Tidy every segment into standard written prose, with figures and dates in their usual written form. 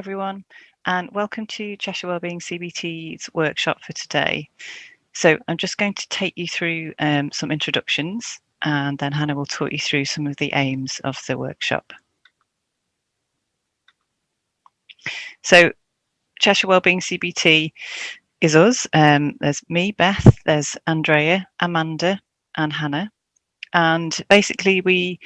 everyone, and welcome to Cheshire Wellbeing CBT's workshop for today. So I'm just going to take you through some introductions, and then Hannah will talk you through some of the aims of the workshop. So Cheshire Wellbeing CBT is us. There's me, Beth, there's Andrea, Amanda, and Hannah. And basically we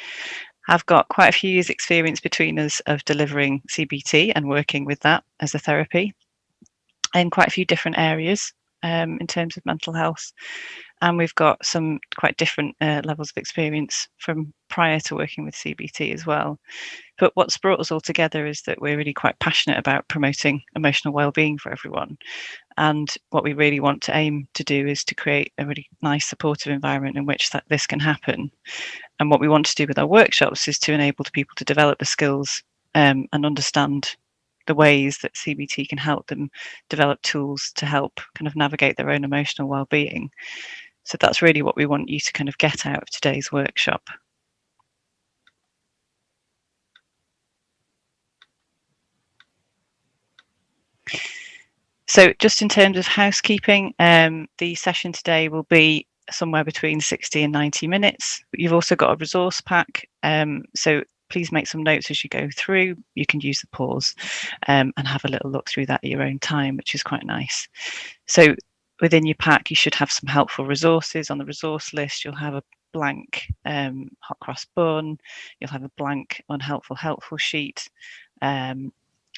have got quite a few years' experience between us of delivering CBT and working with that as a therapy in quite a few different areas in terms of mental health. And we've got some quite different levels of experience from prior to working with CBT as well. But what's brought us all together is that we're really quite passionate about promoting emotional well-being for everyone. And what we really want to aim to do is to create a really nice supportive environment in which this can happen. And what we want to do with our workshops is to enable people to develop the skills and understand the ways that CBT can help them develop tools to help kind of navigate their own emotional well-being. So that's really what we want you to kind of get out of today's workshop. So just in terms of housekeeping, the session today will be somewhere between 60 and 90 minutes. You've also got a resource pack, so please make some notes as you go through. You can use the pause and have a little look through that at your own time, which is quite nice. So within your pack, you should have some helpful resources. On the resource list, you'll have a blank hot cross bun, you'll have a blank unhelpful helpful sheet.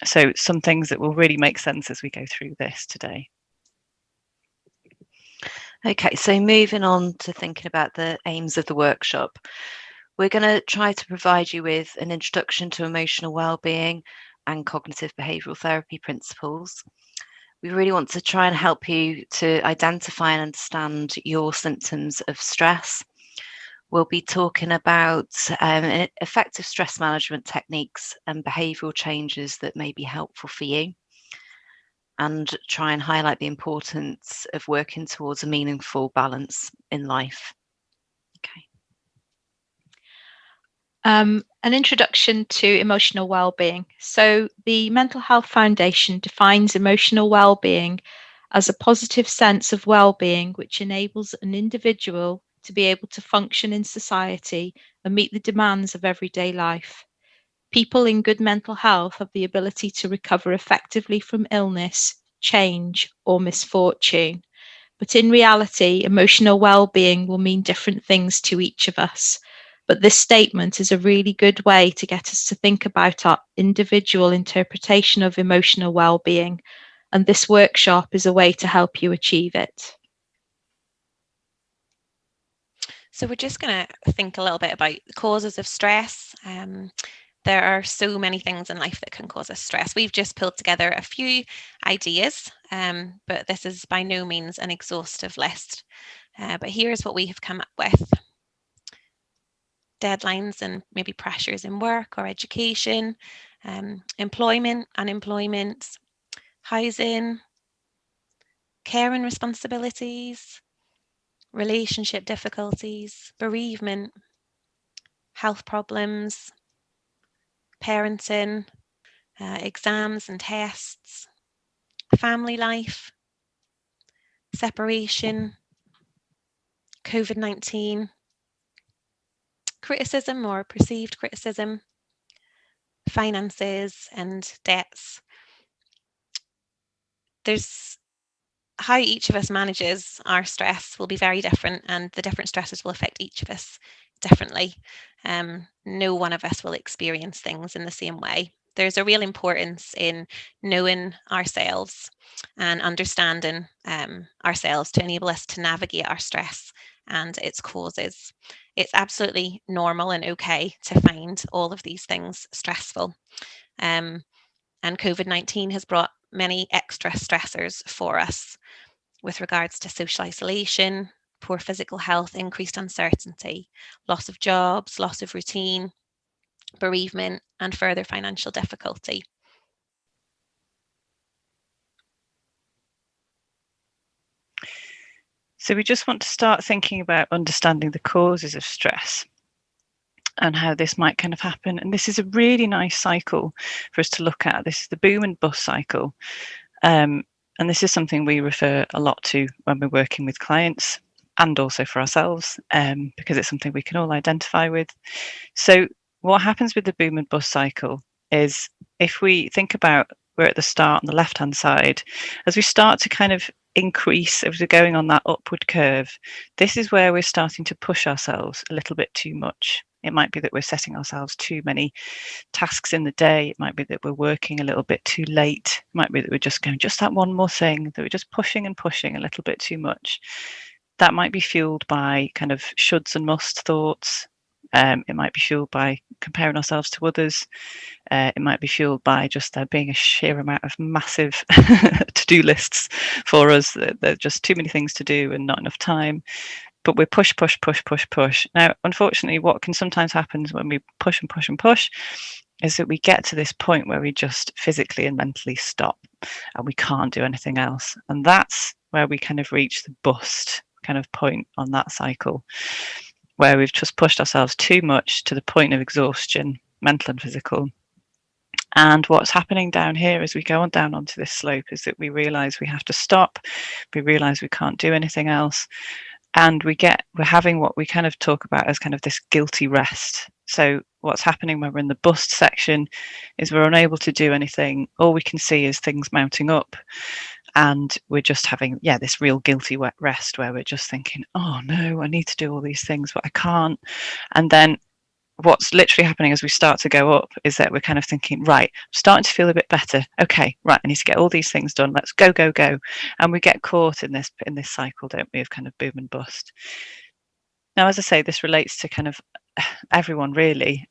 So some things that will really make sense as we go through this today. Okay, so moving on to thinking about the aims of the workshop. We're going to try to provide you with an introduction to emotional well-being and cognitive behavioural therapy principles. We really want to try and help you to identify and understand your symptoms of stress. We'll be talking about effective stress management techniques and behavioural changes that may be helpful for you, and try and highlight the importance of working towards a meaningful balance in life. Okay. An introduction to emotional well-being. So the Mental Health Foundation defines emotional well-being as a positive sense of well-being which enables an individual to be able to function in society and meet the demands of everyday life. People in good mental health have the ability to recover effectively from illness, change, or misfortune. But in reality, emotional well-being will mean different things to each of us. But this statement is a really good way to get us to think about our individual interpretation of emotional well-being, and this workshop is a way to help you achieve it. So we're just going to think a little bit about the causes of stress. There are so many things in life that can cause us stress. We've just pulled together a few ideas, but this is by no means an exhaustive list. But here's what we have come up with. Deadlines and maybe pressures in work or education, employment, unemployment, housing, care and responsibilities, relationship difficulties, bereavement, health problems, parenting, exams and tests, family life, separation, COVID-19, criticism or perceived criticism, finances and debts. There's how each of us manages our stress will be very different, and the different stresses will affect each of us differently. No one of us will experience things in the same way. There's a real importance in knowing ourselves and understanding ourselves to enable us to navigate our stress and its causes. It's absolutely normal and okay to find all of these things stressful. And COVID-19 has brought many extra stressors for us with regards to social isolation, poor physical health, increased uncertainty, loss of jobs, loss of routine, bereavement, and further financial difficulty. So we just want to start thinking about understanding the causes of stress. and how this might kind of happen. And this is a really nice cycle for us to look at. This is the boom and bust cycle. And this is something we refer a lot to when we're working with clients and also for ourselves, because it's something we can all identify with. So what happens with the boom and bust cycle is, if we think about, we're at the start on the left-hand side, as we start to kind of increase, as we're going on that upward curve, this is where we're starting to push ourselves a little bit too much. It might be that we're setting ourselves too many tasks in the day. It might be that we're working a little bit too late. It might be that we're just going, just that one more thing, that we're just pushing and pushing a little bit too much. That might be fueled by kind of shoulds and must thoughts. It might be fueled by comparing ourselves to others. It might be fueled by just there being a sheer amount of massive to-do lists for us. There are just too many things to do and not enough time. But we're push. Now, unfortunately, what can sometimes happen when we push and push and push is that we get to this point where we just physically and mentally stop and we can't do anything else. And that's where we kind of reach the bust kind of point on that cycle, where we've just pushed ourselves too much to the point of exhaustion, mental and physical. And what's happening down here as we go on down onto this slope is that we realise we have to stop. We realise we can't do anything else. And we're having what we kind of talk about as kind of this guilty rest. So what's happening when we're in the bust section is we're unable to do anything. All we can see is things mounting up. And we're just having, this real guilty rest where we're just thinking, oh no, I need to do all these things, but I can't. And then what's literally happening as we start to go up is that we're kind of thinking, right, I'm starting to feel a bit better. Okay, right, I need to get all these things done. Let's go. And we get caught in this cycle, don't we, of kind of boom and bust. Now, as I say, this relates to kind of everyone, really.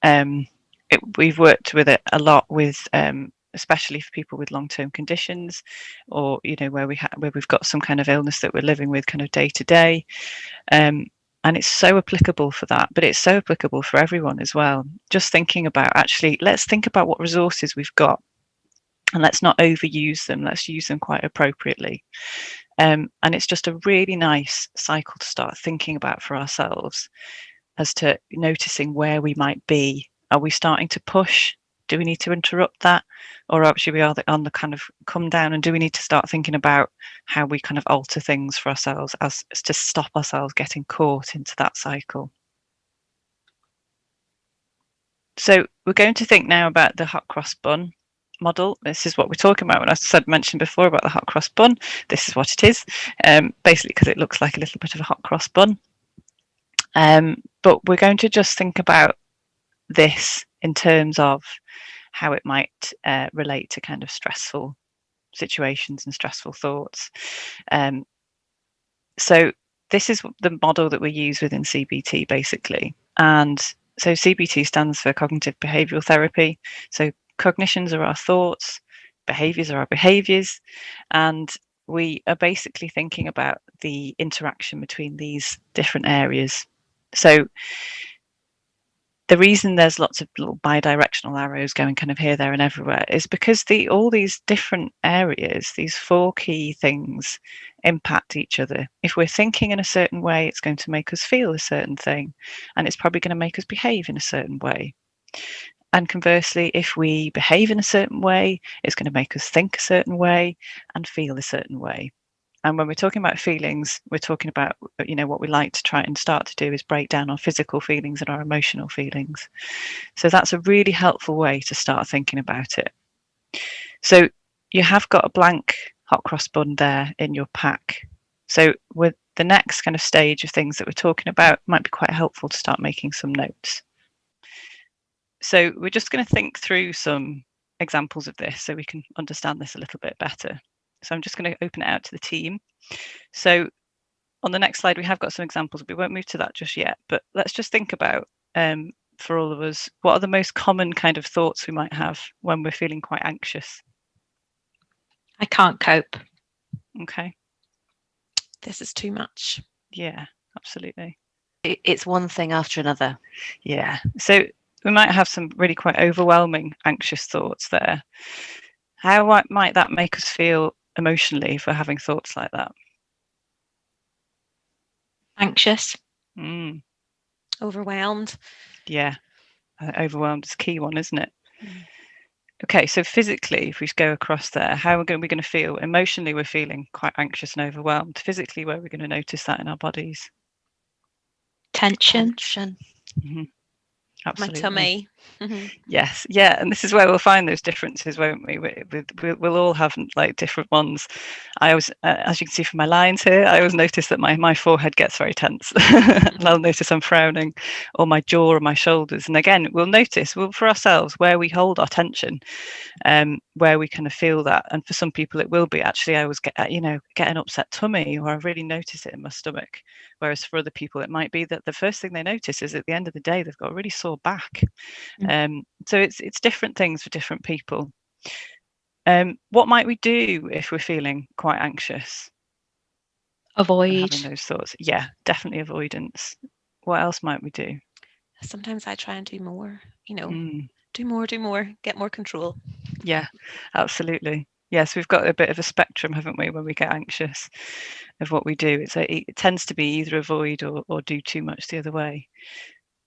We've worked with it a lot with, especially for people with long-term conditions, or where we've got some kind of illness that we're living with kind of day to day. And it's so applicable for that, but it's so applicable for everyone as well. Just thinking about, actually, let's think about what resources we've got and let's not overuse them. Let's use them quite appropriately. And it's just a really nice cycle to start thinking about for ourselves, as to noticing where we might be. Are we starting to push? Do we need to interrupt that? Or actually we are on the kind of come down, and do we need to start thinking about how we kind of alter things for ourselves as to stop ourselves getting caught into that cycle? So we're going to think now about the hot cross bun model. This is what we're talking about. When I mentioned before about the hot cross bun, this is what it is, basically because it looks like a little bit of a hot cross bun. But we're going to just think about this in terms of how it might relate to kind of stressful situations and stressful thoughts. So this is the model that we use within CBT, basically. And so CBT stands for Cognitive Behavioural Therapy. So cognitions are our thoughts, behaviours are our behaviours, and we are basically thinking about the interaction between these different areas. So the reason there's lots of little bidirectional arrows going kind of here, there and everywhere is because all these different areas, these 4 key things, impact each other. If we're thinking in a certain way, it's going to make us feel a certain thing, and it's probably going to make us behave in a certain way. And conversely, if we behave in a certain way, it's going to make us think a certain way and feel a certain way. And when we're talking about feelings, we're talking about, what we like to try and start to do is break down our physical feelings and our emotional feelings. So that's a really helpful way to start thinking about it. So you have got a blank hot cross bun there in your pack. So with the next kind of stage of things that we're talking about, might be quite helpful to start making some notes. So we're just going to think through some examples of this so we can understand this a little bit better. So I'm just going to open it out to the team. So on the next slide, we have got some examples. We won't move to that just yet, but let's just think about, for all of us, what are the most common kind of thoughts we might have when we're feeling quite anxious? I can't cope. Okay. This is too much. Yeah, absolutely. It's one thing after another. Yeah. So we might have some really quite overwhelming anxious thoughts there. How might that make us feel emotionally if we're having thoughts like that? Anxious. Overwhelmed. Yeah. overwhelmed is a key one, isn't it? Okay, so physically, if we go across there, how are we going to feel? Emotionally, we're feeling quite anxious and overwhelmed. Physically, where are we going to notice that in our bodies? Tension. Mm-hmm. Absolutely. My tummy. Yes, yeah, and this is where we'll find those differences, won't we? We'll all have like different ones. I always, as you can see from my lines here, I always notice that my forehead gets very tense. And I'll notice I'm frowning, or my jaw or my shoulders. And again, we'll notice for ourselves where we hold our tension, where we kind of feel that. And for some people, it will be actually I always get an upset tummy, or I really notice it in my stomach. Whereas for other people, it might be that the first thing they notice is at the end of the day they've got a really sore back. So it's different things for different people. What might we do if we're feeling quite anxious? Avoid. Having those thoughts. Yeah, definitely avoidance. What else might we do? Sometimes I try and do more, do more, get more control. Yeah, absolutely. Yes, we've got a bit of a spectrum, haven't we, when we get anxious of what we do. It tends to be either avoid or do too much the other way.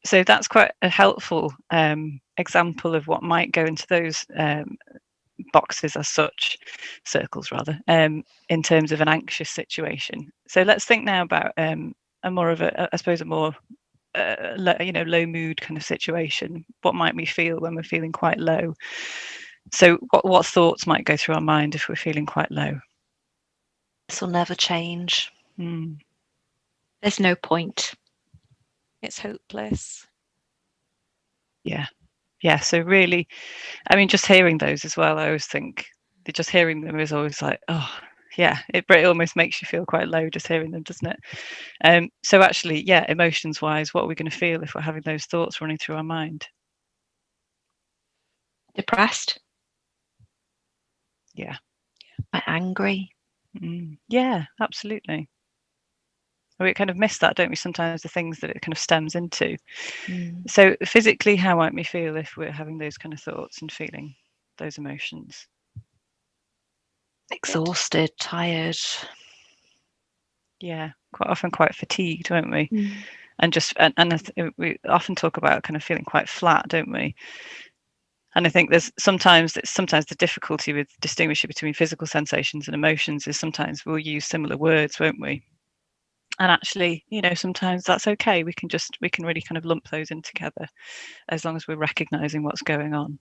So that's quite a helpful example of what might go into those boxes as such, circles rather, in terms of an anxious situation. So let's think now about a more low mood kind of situation. What might we feel when we're feeling quite low? So what thoughts might go through our mind if we're feeling quite low? This will never change. There's no point. It's hopeless. Yeah, so really, I mean, just hearing those as well, I always think that just hearing them is always like, oh yeah, it almost makes you feel quite low just hearing them, doesn't it? So actually, yeah, emotions wise, what are we going to feel if we're having those thoughts running through our mind? Depressed. Yeah. Quite angry. Yeah, absolutely. We kind of miss that, don't we, sometimes, the things that it kind of stems into. So physically, how might we feel if we're having those kind of thoughts and feeling those emotions? Exhausted, tired. Yeah, quite often quite fatigued, won't we? And just we often talk about kind of feeling quite flat, don't we? And I think there's sometimes the difficulty with distinguishing between physical sensations and emotions is sometimes we'll use similar words, won't we? And actually, sometimes that's okay. We can really kind of lump those in together as long as we're recognizing what's going on.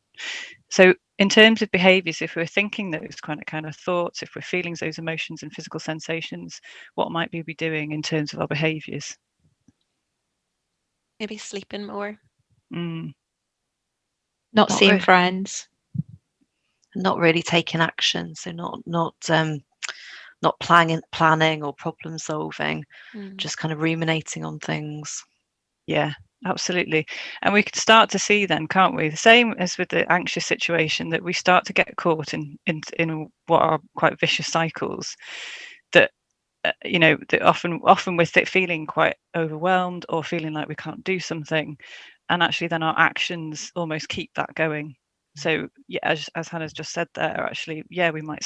So in terms of behaviors, if we're thinking those kind of thoughts, if we're feeling those emotions and physical sensations, what might we be doing in terms of our behaviors? Maybe sleeping more. Not seeing friends. Not really taking action. So not planning or problem solving, just kind of ruminating on things. Yeah, absolutely. And we can start to see then, can't we, the same as with the anxious situation, that we start to get caught in what are quite vicious cycles that that often we're feeling quite overwhelmed or feeling like we can't do something, and actually then our actions almost keep that going. So yeah, as Hannah's just said there, actually, yeah, we might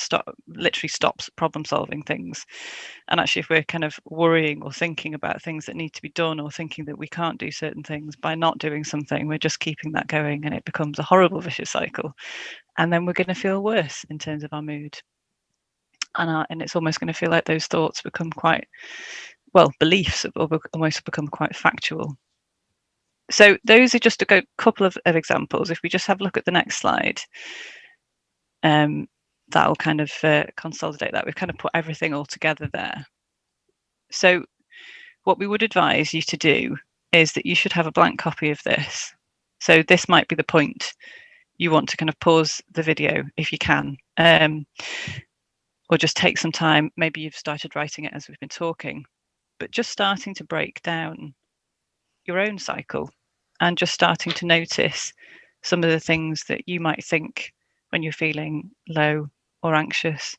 literally stop problem solving things. And actually, if we're kind of worrying or thinking about things that need to be done, or thinking that we can't do certain things, by not doing something, we're just keeping that going, and it becomes a horrible vicious cycle. And then we're going to feel worse in terms of our mood. And it's almost going to feel like those thoughts become quite, beliefs, or almost become quite factual. So those are just a couple of examples. If we just have a look at the next slide, that'll kind of consolidate that. We've kind of put everything all together there. So what we would advise you to do is that you should have a blank copy of this. So this might be the point you want to kind of pause the video if you can, or just take some time. Maybe you've started writing it as we've been talking, but just starting to break down your own cycle and just starting to notice some of the things that you might think when you're feeling low or anxious,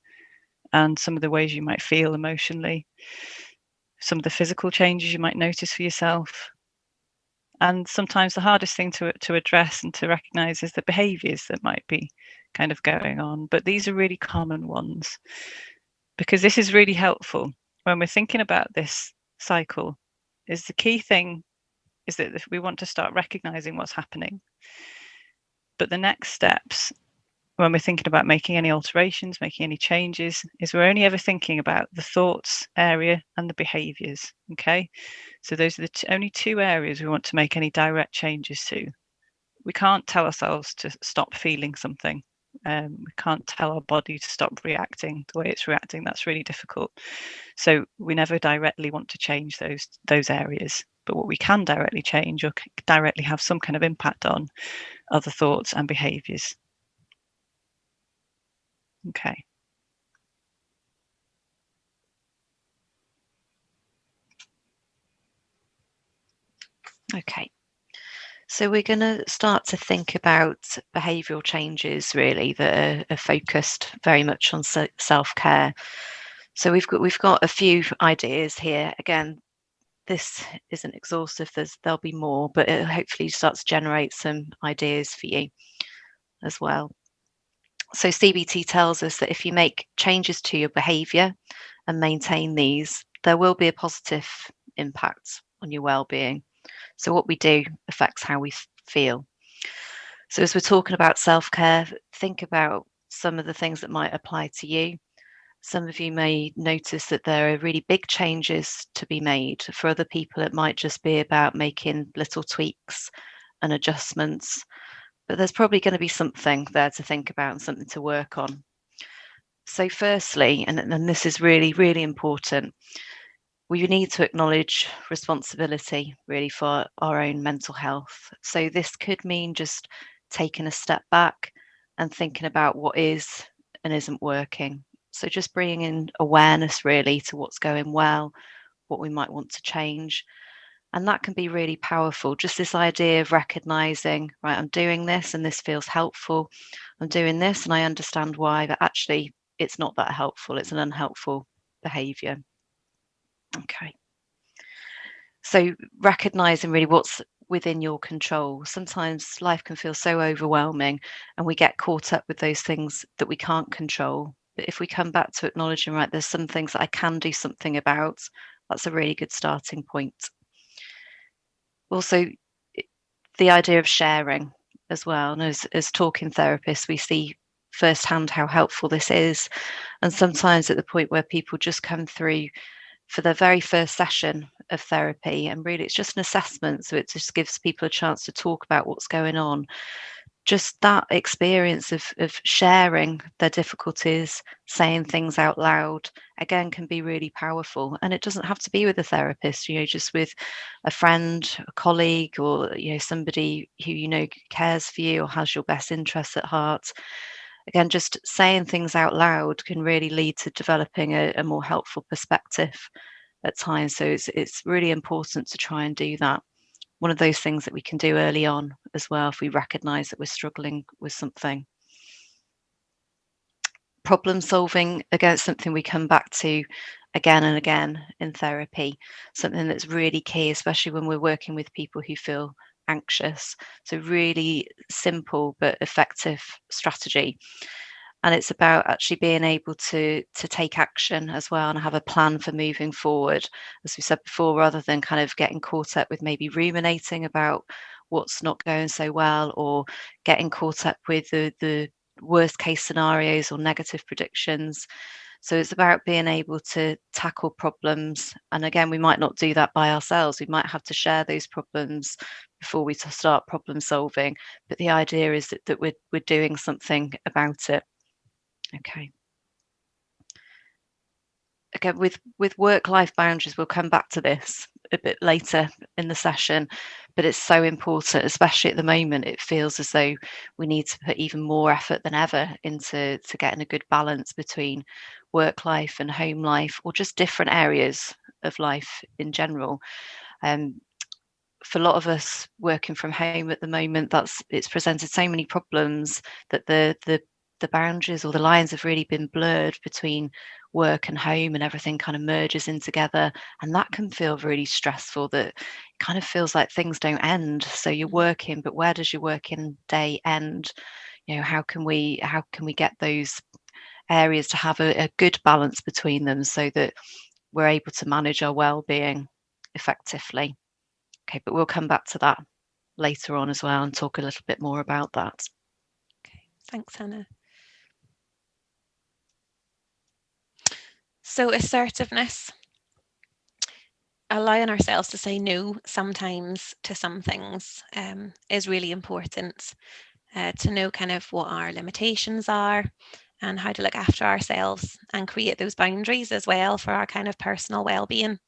and some of the ways you might feel emotionally, some of the physical changes you might notice for yourself. And sometimes the hardest thing to address and to recognize is the behaviors that might be kind of going on. But these are really common ones, because this is really helpful when we're thinking about this cycle. Is the key thing is that we want to start recognizing what's happening. But the next steps, when we're thinking about making any alterations, making any changes, is we're only ever thinking about the thoughts area and the behaviours. Okay, so those are the only two areas we want to make any direct changes to. We can't tell ourselves to stop feeling something. We can't tell our body to stop reacting the way it's reacting. That's really difficult. So we never directly want to change those areas. But what we can directly change, or directly have some kind of impact on, are the thoughts and behaviours. Okay. Okay. So we're going to start to think about behavioural changes, really, that are focused very much on self-care. So we've got a few ideas here. Again, this isn't exhaustive. There'll be more, but it hopefully starts to generate some ideas for you as well. So CBT tells us that if you make changes to your behaviour and maintain these, there will be a positive impact on your well-being. So what we do affects how we feel. So as we're talking about self-care, think about some of the things that might apply to you. Some of you may notice that there are really big changes to be made. For other people, it might just be about making little tweaks and adjustments. But there's probably going to be something there to think about and something to work on. So firstly, and this is really, really important, we need to acknowledge responsibility really for our own mental health. So this could mean just taking a step back and thinking about what is and isn't working. So just bringing in awareness really to what's going well, what we might want to change. And that can be really powerful. Just this idea of recognizing, right, I'm doing this and this feels helpful. I'm doing this and I understand why, but actually it's not that helpful. It's an unhelpful behavior. Okay. So recognizing really what's within your control. Sometimes life can feel so overwhelming and we get caught up with those things that we can't control. But if we come back to acknowledging, right, there's some things that I can do something about, that's a really good starting point. Also, the idea of sharing as well. And as talking therapists, we see firsthand how helpful this is. And sometimes at the point where people just come through for their very first session of therapy, and really it's just an assessment, so it just gives people a chance to talk about what's going on. Just that experience of sharing their difficulties, saying things out loud, again, can be really powerful. And it doesn't have to be with a therapist, just with a friend, a colleague, or somebody who cares for you or has your best interests at heart. Again, just saying things out loud can really lead to developing a more helpful perspective at times. So it's really important to try and do that. One of those things that we can do early on as well, if we recognise that we're struggling with something. Problem solving, again, something we come back to again and again in therapy, something that's really key, especially when we're working with people who feel anxious. So really simple but effective strategy. And it's about actually being able to take action as well and have a plan for moving forward, as we said before, rather than kind of getting caught up with maybe ruminating about what's not going so well, or getting caught up with the worst case scenarios or negative predictions. So it's about being able to tackle problems. And again, we might not do that by ourselves. We might have to share those problems before we start problem solving. But the idea is that we're doing something about it. Okay. Again, with work-life boundaries, we'll come back to this a bit later in the session, but it's so important, especially at the moment. It feels as though we need to put even more effort than ever into getting a good balance between work life and home life, or just different areas of life in general. For a lot of us working from home at the moment, it's presented so many problems that the boundaries or the lines have really been blurred between work and home, and everything kind of merges in together, and that can feel really stressful. That it kind of feels like things don't end. So you're working, but where does your working day end? How can we get those areas to have a good balance between them, so that we're able to manage our well-being effectively? Okay, but we'll come back to that later on as well and talk a little bit more about that. Okay, thanks, Hannah. So assertiveness, allowing ourselves to say no sometimes to some things is really important. To know kind of what our limitations are and how to look after ourselves and create those boundaries as well for our kind of personal well-being.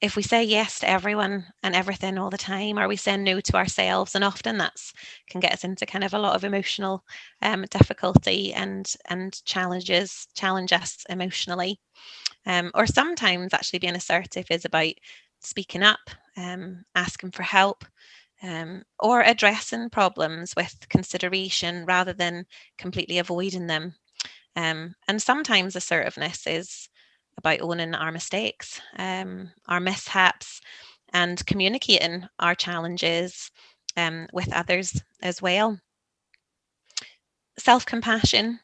If we say yes to everyone and everything all the time, or we say no to ourselves, and often that's can get us into kind of a lot of emotional difficulty and challenge us emotionally. Or sometimes actually being assertive is about speaking up, asking for help, or addressing problems with consideration rather than completely avoiding them. And sometimes assertiveness is about owning our mistakes, our mishaps, and communicating our challenges with others as well. Self-compassion.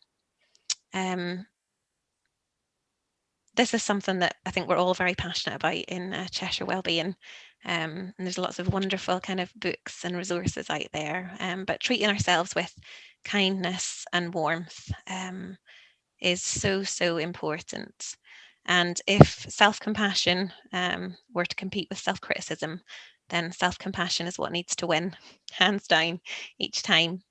This is something that I think we're all very passionate about in Cheshire Wellbeing. And there's lots of wonderful kind of books and resources out there. But treating ourselves with kindness and warmth is so, so important. And if self-compassion were to compete with self-criticism, then self-compassion is what needs to win, hands down, each time.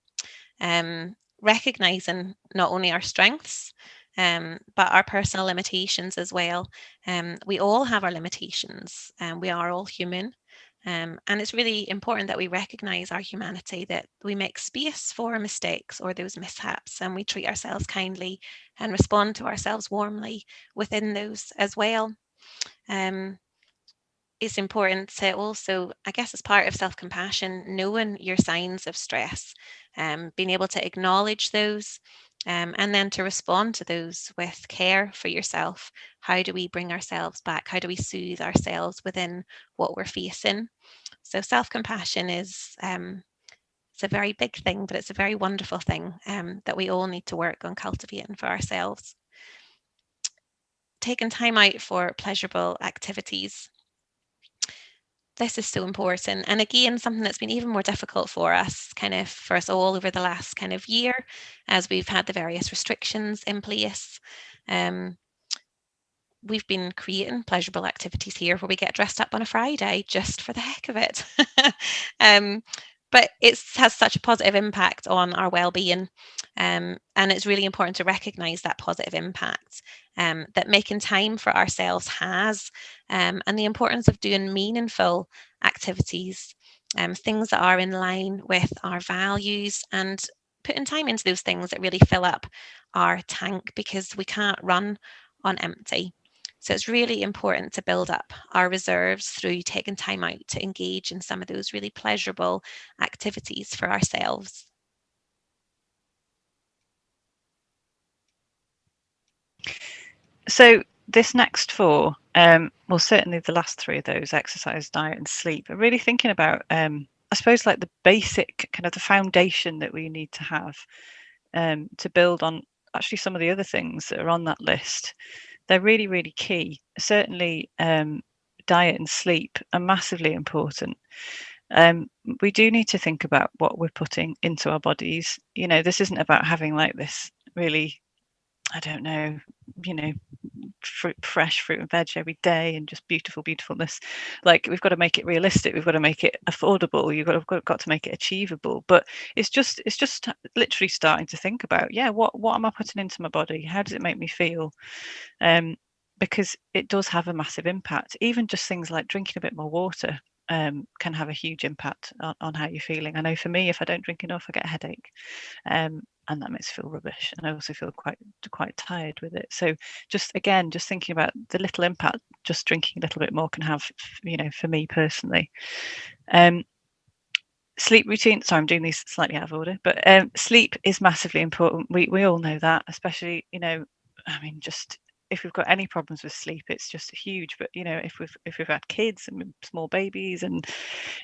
Recognizing not only our strengths, but our personal limitations as well. We all have our limitations, and we are all human. And it's really important that we recognize our humanity, that we make space for mistakes or those mishaps, and we treat ourselves kindly and respond to ourselves warmly within those as well. It's important to also, I guess, as part of self-compassion, knowing your signs of stress, being able to acknowledge those, and then to respond to those with care for yourself. How do we bring ourselves back? How do we soothe ourselves within what we're facing? So self-compassion is it's a very big thing, but it's a very wonderful thing that we all need to work on cultivating for ourselves. Taking time out for pleasurable activities. This is so important. And again, something that's been even more difficult for us, kind of for us all over the last kind of year, as we've had the various restrictions in place. We've been creating pleasurable activities here where we get dressed up on a Friday just for the heck of it. But it has such a positive impact on our well-being. And it's really important to recognize that positive impact that making time for ourselves has, and the importance of doing meaningful activities, things that are in line with our values, and putting time into those things that really fill up our tank, because we can't run on empty. So it's really important to build up our reserves through taking time out to engage in some of those really pleasurable activities for ourselves. So this next four, well, certainly the last three of those, exercise, diet and sleep, are really thinking about, I suppose, like the basic kind of the foundation that we need to have to build on actually some of the other things that are on that list. They're really, really key. Certainly, diet and sleep are massively important. We do need to think about what we're putting into our bodies. You know, this isn't about having like this really, I don't know, you know, fresh fruit and veg every day and just beautifulness. Like, we've got to make it realistic, we've got to make it affordable, you've got to make it achievable. But it's just literally starting to think about, yeah, what am I putting into my body? How does it make me feel? Because it does have a massive impact. Even just things like drinking a bit more water can have a huge impact on how you're feeling. I know for me, if I don't drink enough, I get a headache, and that makes me feel rubbish, and I also feel quite tired with it. So just thinking about the little impact just drinking a little bit more can have, you know, for me personally. Sleep routine, sorry, I'm doing these slightly out of order, but sleep is massively important. We all know that, especially, you know, I mean, just if we've got any problems with sleep, it's just huge. But, you know, if we've had kids and small babies and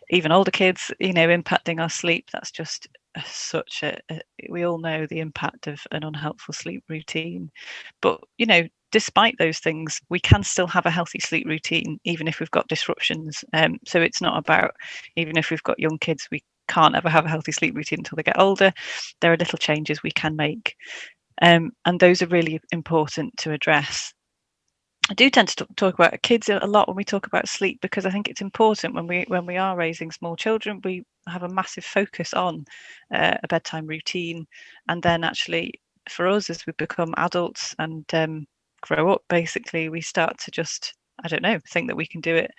even older kids, you know, impacting our sleep, that's just such a we all know the impact of an unhelpful sleep routine. But, you know, despite those things, we can still have a healthy sleep routine, even if we've got disruptions. So it's not about, even if we've got young kids, we can't ever have a healthy sleep routine until they get older. There are little changes we can make. And those are really important to address. I do tend to talk about kids a lot when we talk about sleep, because I think it's important when we are raising small children, we have a massive focus on a bedtime routine. And then actually for us, as we become adults and grow up, basically, we start to just, I don't know, think that we can do it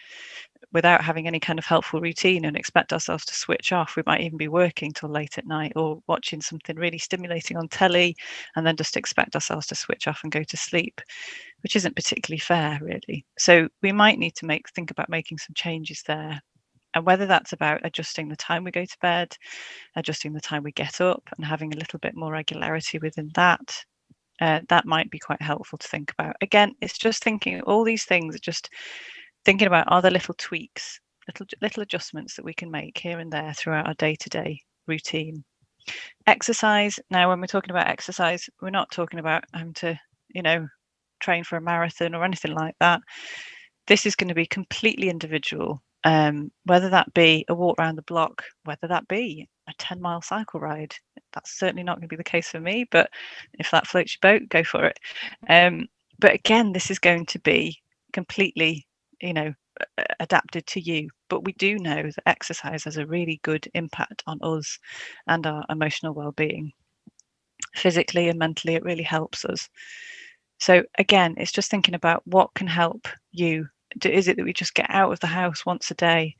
without having any kind of helpful routine and expect ourselves to switch off. We might even be working till late at night or watching something really stimulating on telly and then just expect ourselves to switch off and go to sleep, which isn't particularly fair, really. So we might need to think about making some changes there. And whether that's about adjusting the time we go to bed, adjusting the time we get up, and having a little bit more regularity within that, that might be quite helpful to think about. Again, it's just thinking, all these things are just thinking about, are there little tweaks, little adjustments that we can make here and there throughout our day-to-day routine. Exercise. Now, when we're talking about exercise, we're not talking about having to, train for a marathon or anything like that. This is going to be completely individual, whether that be a walk around the block, whether that be a 10-mile cycle ride. That's certainly not going to be the case for me, but if that floats your boat, go for it. But again, this is going to be completely, adapted to you. But we do know that exercise has a really good impact on us and our emotional well-being. Physically and mentally, it really helps us. So again, it's just thinking about what can help you. Is it that we just get out of the house once a day?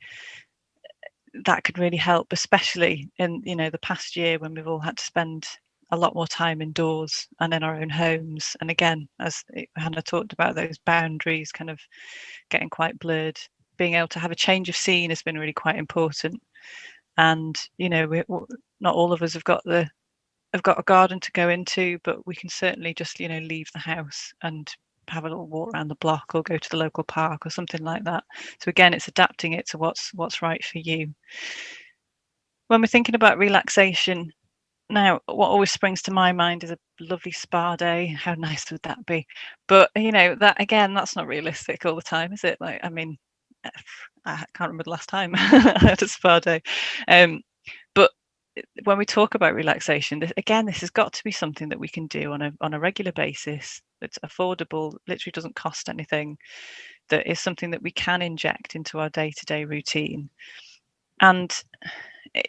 That could really help, especially in the past year when we've all had to spend a lot more time indoors and in our own homes. And again, as Hannah talked about, those boundaries kind of getting quite blurred. Being able to have a change of scene has been really quite important. And not all of us have got a garden to go into, but we can certainly just leave the house and have a little walk around the block or go to the local park or something like that. So again, it's adapting it to what's right for you. When we're thinking about relaxation, now what always springs to my mind is a lovely spa day. How nice would that be? But that, again, that's not realistic all the time, is it? Like, I mean, I can't remember the last time I had a spa day. But when we talk about relaxation, this has got to be something that we can do on a regular basis, that's affordable, literally doesn't cost anything, that is something that we can inject into our day-to-day routine. And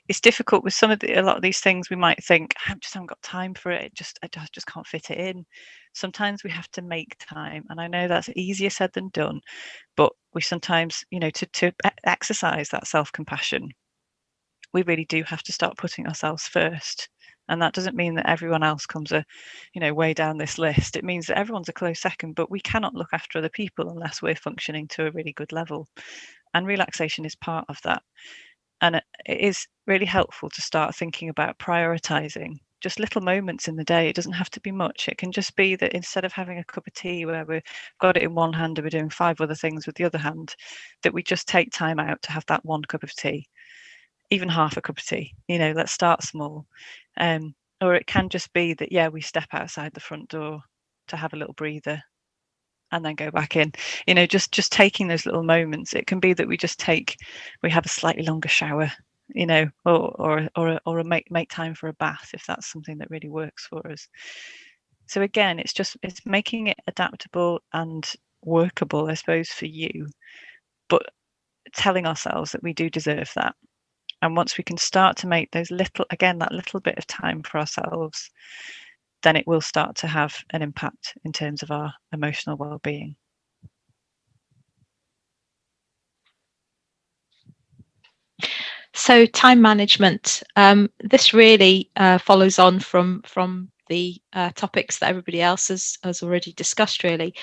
it's difficult with a lot of these things. We might think, I just haven't got time for it. I just can't fit it in. Sometimes we have to make time, and I know that's easier said than done. But we sometimes, to exercise that self-compassion, we really do have to start putting ourselves first. And that doesn't mean that everyone else comes way down this list. It means that everyone's a close second, but we cannot look after other people unless we're functioning to a really good level. And relaxation is part of that. And it is really helpful to start thinking about prioritizing just little moments in the day. It doesn't have to be much. It can just be that instead of having a cup of tea where we've got it in one hand and we're doing 5 other things with the other hand, that we just take time out to have that one cup of tea, even half a cup of tea. Let's start small. Or it can just be that, we step outside the front door to have a little breather and then go back in. Just taking those little moments. It can be that we have a slightly longer shower, or make time for a bath if that's something that really works for us. So again, it's making it adaptable and workable, I suppose, for you, but telling ourselves that we do deserve that. And once we can start to make that little bit of time for ourselves, then it will start to have an impact in terms of our emotional well-being. So time management, this really follows on from the topics that everybody else has already discussed, really.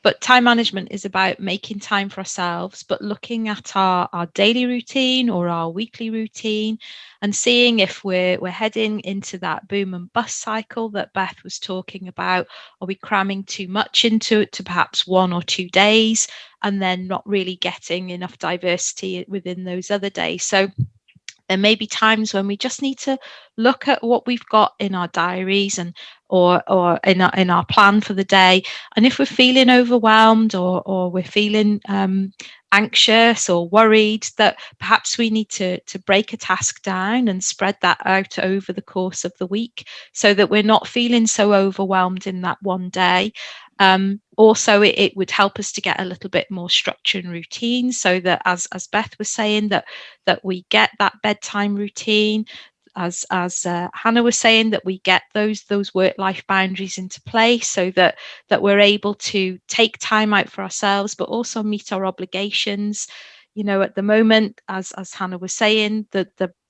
But time management is about making time for ourselves, but looking at our daily routine or our weekly routine and seeing if we're heading into that boom and bust cycle that Beth was talking about. Are we cramming too much into it to perhaps 1 or 2 days and then not really getting enough diversity within those other days? So There may be times when we just need to look at what we've got in our diaries and or in our plan for the day. And if we're feeling overwhelmed or we're feeling anxious or worried, that perhaps we need to break a task down and spread that out over the course of the week so that we're not feeling so overwhelmed in that one day. Also, it would help us to get a little bit more structure and routine, so that as Beth was saying, that we get that bedtime routine, as Hannah was saying, that we get those work-life boundaries into place, so that we're able to take time out for ourselves, but also meet our obligations. You know, at the moment, as Hannah was saying,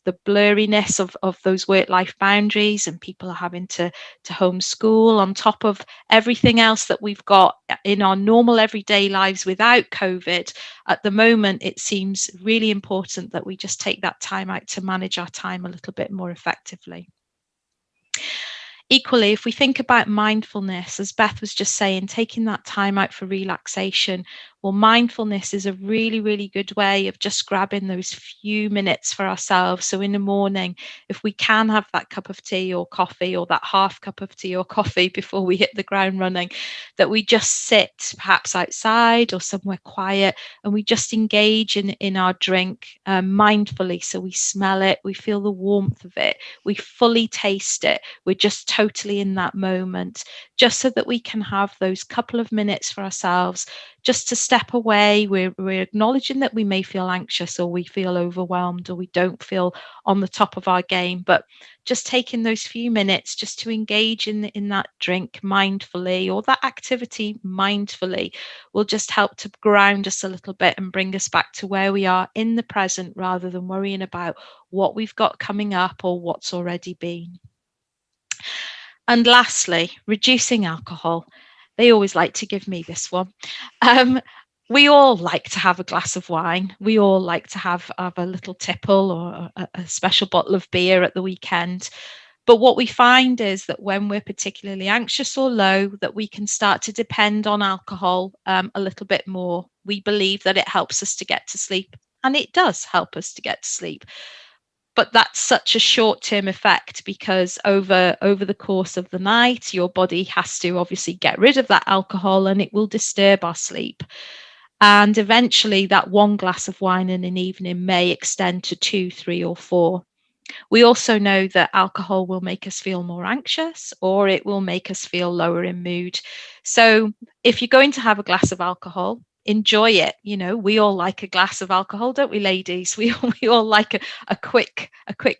the blurriness of those work-life boundaries, and people are having to homeschool on top of everything else that we've got in our normal everyday lives without COVID. At the moment, it seems really important that we just take that time out to manage our time a little bit more effectively. Equally, if we think about mindfulness, as Beth was just saying, taking that time out for relaxation, well, mindfulness is a really, really good way of just grabbing those few minutes for ourselves. So in the morning, if we can have that cup of tea or coffee, or that half cup of tea or coffee before we hit the ground running, that we just sit perhaps outside or somewhere quiet, and we just engage in our drink mindfully. So we smell it, we feel the warmth of it, we fully taste it, we're just totally in that moment, just so that we can have those couple of minutes for ourselves, just to step away. We're acknowledging that we may feel anxious, or we feel overwhelmed, or we don't feel on the top of our game, but just taking those few minutes just to engage in that drink mindfully, or that activity mindfully, will just help to ground us a little bit and bring us back to where we are in the present, rather than worrying about what we've got coming up or what's already been. And lastly, reducing alcohol. They always like to give me this one. We all like to have a glass of wine. We all like to have a little tipple or a special bottle of beer at the weekend. But what we find is that when we're particularly anxious or low, that we can start to depend on alcohol a little bit more. We believe that it helps us to get to sleep, and it does help us to get to sleep. But that's such a short-term effect, because over the course of the night, your body has to obviously get rid of that alcohol, and it will disturb our sleep. And eventually that one glass of wine in an evening may extend to 2, 3, or 4. We also know that alcohol will make us feel more anxious, or it will make us feel lower in mood. So if you're going to have a glass of alcohol, enjoy it. You know, we all like a glass of alcohol, don't we, ladies? We all like a quick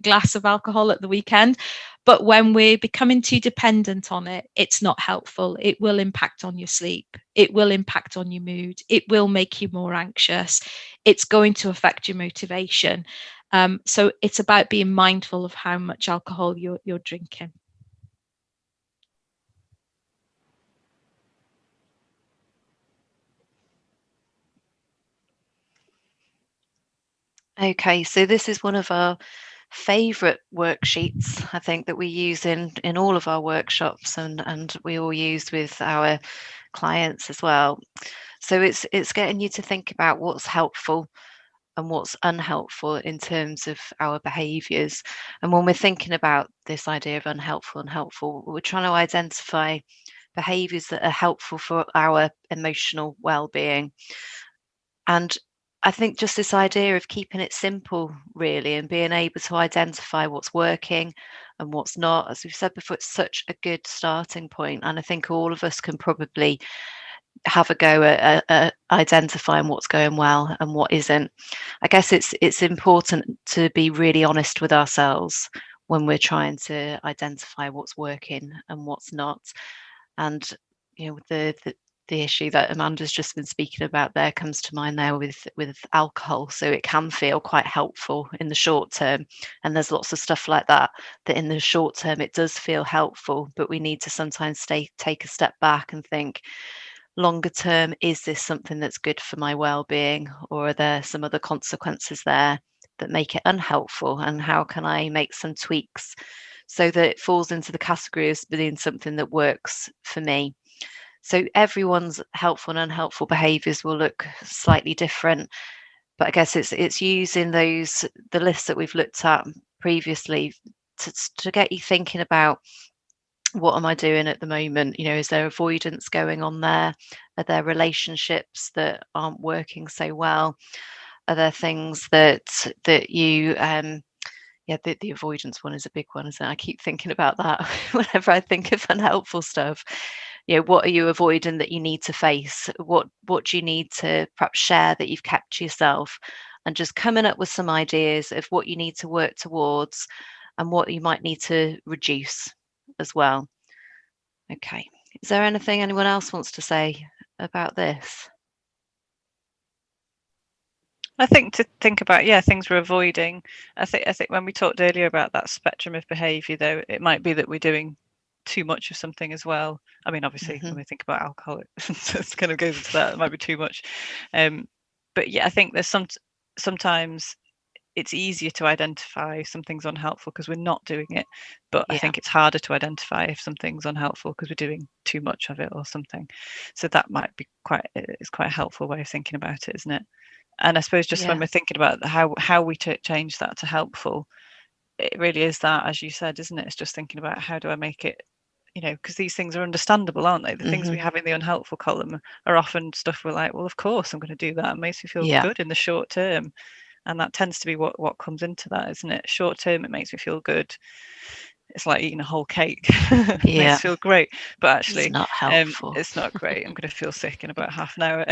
glass of alcohol at the weekend. But when we're becoming too dependent on it, it's not helpful. It will impact on your sleep. It will impact on your mood. It will make you more anxious. It's going to affect your motivation. So it's about being mindful of how much alcohol you're drinking. Okay, so this is one of our favourite worksheets, I think, that we use in all of our workshops, and we all use with our clients as well. So it's getting you to think about what's helpful and what's unhelpful in terms of our behaviours. And when we're thinking about this idea of unhelpful and helpful, we're trying to identify behaviours that are helpful for our emotional well-being. And I think just this idea of keeping it simple, really, and being able to identify what's working and what's not, as we've said before, it's such a good starting point. And I think all of us can probably have a go at identifying what's going well and what isn't. I guess it's important to be really honest with ourselves when we're trying to identify what's working and what's not. And you know, the issue that Amanda's just been speaking about there comes to mind now with alcohol. So it can feel quite helpful in the short term, and there's lots of stuff like that in the short term it does feel helpful, but we need to sometimes take a step back and think, longer term, is this something that's good for my well-being, or are there some other consequences there that make it unhelpful, and how can I make some tweaks so that it falls into the category as being something that works for me? So everyone's helpful and unhelpful behaviours will look slightly different, But I guess it's using the lists that we've looked at previously to get you thinking about, what am I doing at the moment? Is there avoidance going on there? Are there relationships that aren't working so well? Are there things that you the avoidance one is a big one, isn't it? I keep thinking about that whenever I think of unhelpful stuff. What are you avoiding that you need to face? What do you need to perhaps share that you've kept to yourself? And just coming up with some ideas of what you need to work towards and what you might need to reduce as well. Okay. Is there anything anyone else wants to say about this? I think to think about, things we're avoiding. I think when we talked earlier about that spectrum of behaviour, though, it might be that we're doing too much of something as well. I mean, obviously, when we think about alcohol, it kind of goes into that. It might be too much. But yeah, I think there's sometimes it's easier to identify something's unhelpful because we're not doing it. But I think it's harder to identify if something's unhelpful because we're doing too much of it or something. So that might be quite a helpful way of thinking about it, isn't it? And I suppose just when we're thinking about how we change that to helpful, it really is that, as you said, isn't it? It's just thinking about how do I make it, because these things are understandable, aren't they? The things we have in the unhelpful column are often stuff we're like, well, of course I'm going to do that. It makes me feel good in the short term. And that tends to be what comes into that, isn't it? Short term, it makes me feel good. It's like eating a whole cake. It makes me feel great, but actually it's not helpful. It's not great. I'm going to feel sick in about half an hour.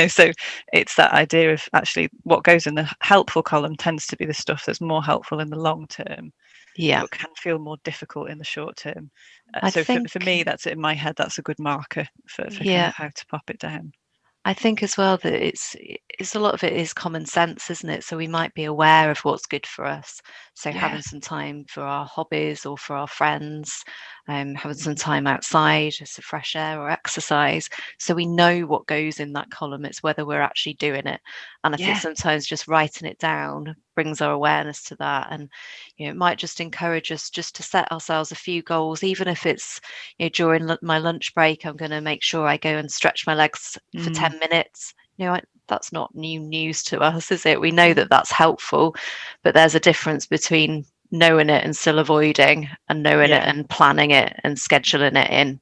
So it's that idea of actually what goes in the helpful column tends to be the stuff that's more helpful in the long term, but can feel more difficult in the short term. So for me, that's in my head, that's a good marker for kind of how to pop it down. I think as well that it's a lot of it is common sense, isn't it? So we might be aware of what's good for us. So having some time for our hobbies or for our friends, having some time outside, just fresh air or exercise. So we know what goes in that column. It's whether we're actually doing it. And I think sometimes just writing it down brings our awareness to that. And it might just encourage us just to set ourselves a few goals, even if it's during my lunch break, I'm going to make sure I go and stretch my legs for 10 minutes. That's not new news to us, is it? We know that that's helpful, but there's a difference between knowing it and still avoiding, and knowing it and planning it and scheduling it in.